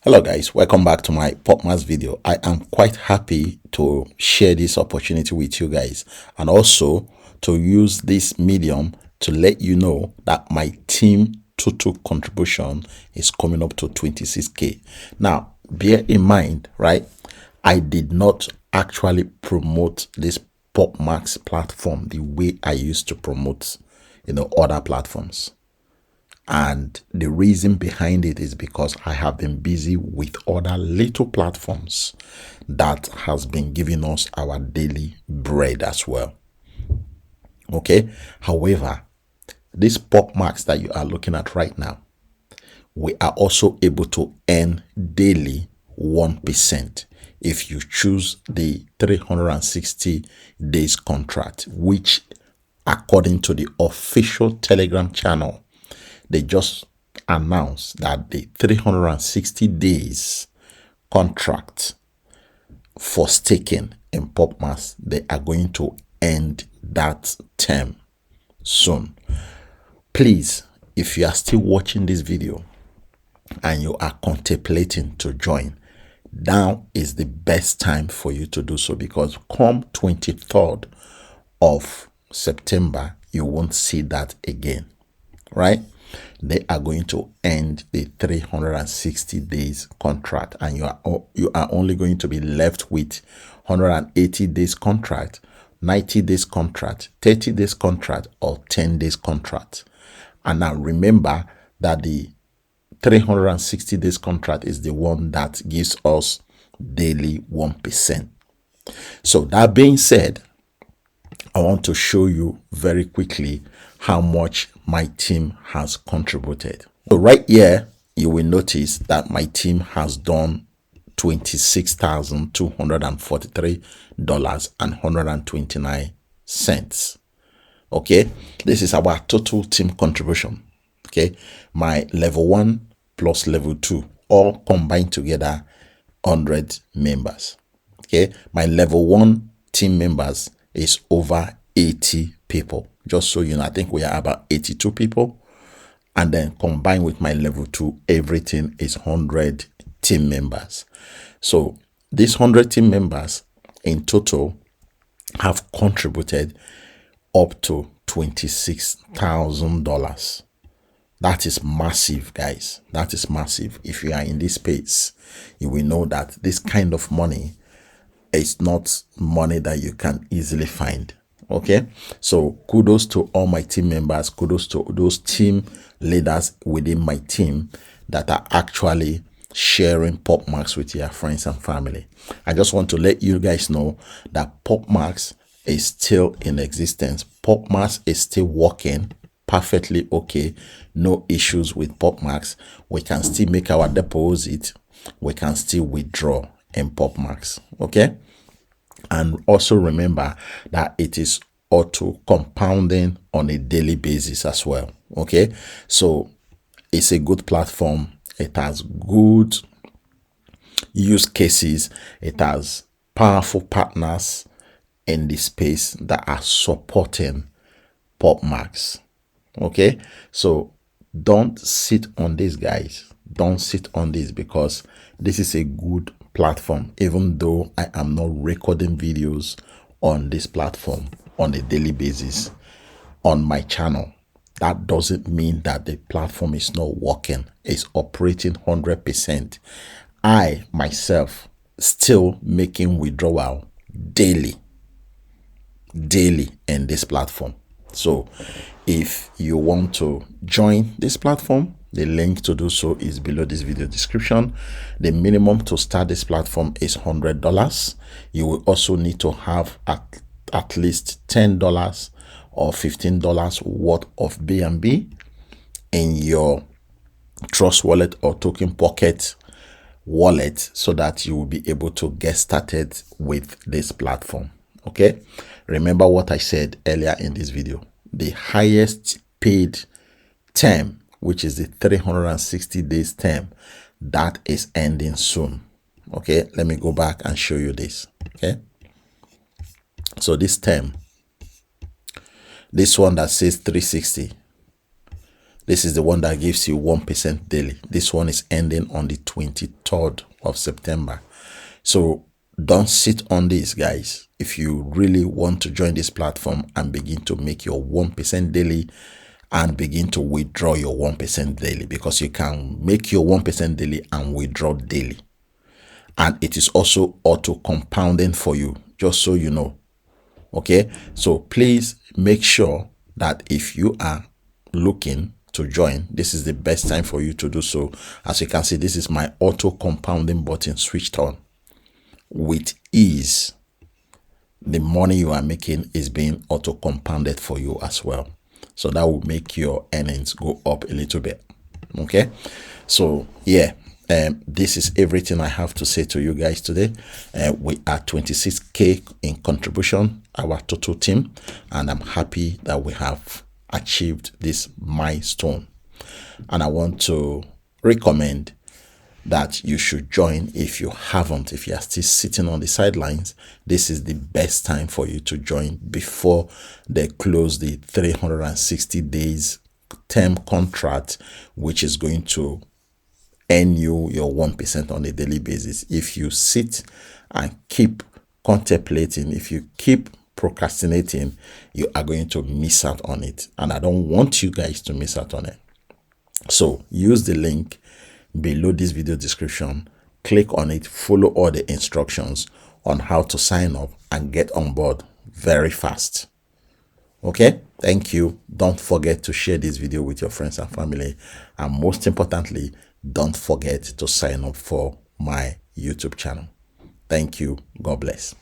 Hello guys, welcome back to my PopMax video. I am quite happy to share this opportunity with you guys and also to use this medium to let you know that my team total contribution is coming up to 26k. Now bear in mind, right, I did not actually promote this PopMax platform the way I used to promote other platforms. And the reason behind it is because I have been busy with other little platforms that has been giving us our daily bread as well. Okay. However, this PopMax that you are looking at right now, we are also able to earn daily 1% if you choose the 360 days contract, which according to the official Telegram channel, they just announced that the 360 days contract for staking in PopMax, they are going to end that term soon. Please, if you are still watching this video and you are contemplating to join, now is the best time for you to do so, because come 23rd of September, you won't see that again, right? They are going to end the 360 days contract, and you are only going to be left with 180 days contract, 90 days contract, 30 days contract, or 10 days contract. And now remember that the 360 days contract is the one that gives us daily 1%. So that being said, I want to show you very quickly how much my team has contributed. So right here, you will notice that my team has done $26,243.129. Okay, this is our total team contribution. Okay, my level 1 plus level 2 all combined together 100 members. Okay, my level 1 team members is over 80 people. Just so you know, I think we are about 82 people. And then combined with my level 2, everything is 100 team members. So these 100 team members in total have contributed up to $26,000. That is massive, guys. That is massive. If you are in this space, you will know that this kind of money is not money that you can easily find. Okay, so kudos to all my team members, kudos to those team leaders within my team that are actually sharing PopMax with your friends and family. I just want to let you guys know that PopMax is still in existence. PopMax is still working perfectly okay. No issues with PopMax. We can still make our deposit. We can still withdraw in PopMax. Okay. And also remember that it is auto compounding on a daily basis as well. Okay, so it's a good platform. It has good use cases. It has powerful partners in the space that are supporting PopMax. Okay, so don't sit on this, guys. Don't sit on this, because this is a good platform. Even though I am not recording videos on this platform on a daily basis on my channel, that doesn't mean that the platform is not working. It's operating 100%. I myself still making withdrawal daily in this platform. So if you want to join this platform, the link to do so is below this video description. The minimum to start this platform is $100. You will also need to have at least $10 or $15 worth of BNB in your Trust Wallet or Token Pocket wallet, so that you will be able to get started with this platform. Okay, remember what I said earlier in this video. The highest paid term, which is the 360 days term, that is ending soon. Okay, let me go back and show you this. Okay, so this term, this one that says 360, This is the one that gives you 1% daily. This one is ending on the 23rd of September. So don't sit on this, guys. If you really want to join this platform and begin to make your 1% daily and begin to withdraw your 1% daily, because you can make your 1% daily and withdraw daily. And it is also auto compounding for you, just so you know. Okay, so please make sure that if you are looking to join, this is the best time for you to do so. As you can see, this is my auto compounding button switched on. With ease, the money you are making is being auto compounded for you as well. So that will make your earnings go up a little bit. Okay, so yeah, this is everything I have to say to you guys today. We are 26k in contribution, our total team, and I'm happy that we have achieved this milestone. And I want to recommend that you should join. If you haven't, if you are still sitting on the sidelines, this is the best time for you to join before they close the 360 days term contract, which is going to earn you your 1% on a daily basis. If you sit and keep contemplating, if you keep procrastinating, you are going to miss out on it. And I don't want you guys to miss out on it. So use the link below this video description, click on it, follow all the instructions on how to sign up and get on board very fast. Okay, thank you. Don't forget to share this video with your friends and family, and most importantly, don't forget to sign up for my YouTube channel. Thank you. God bless.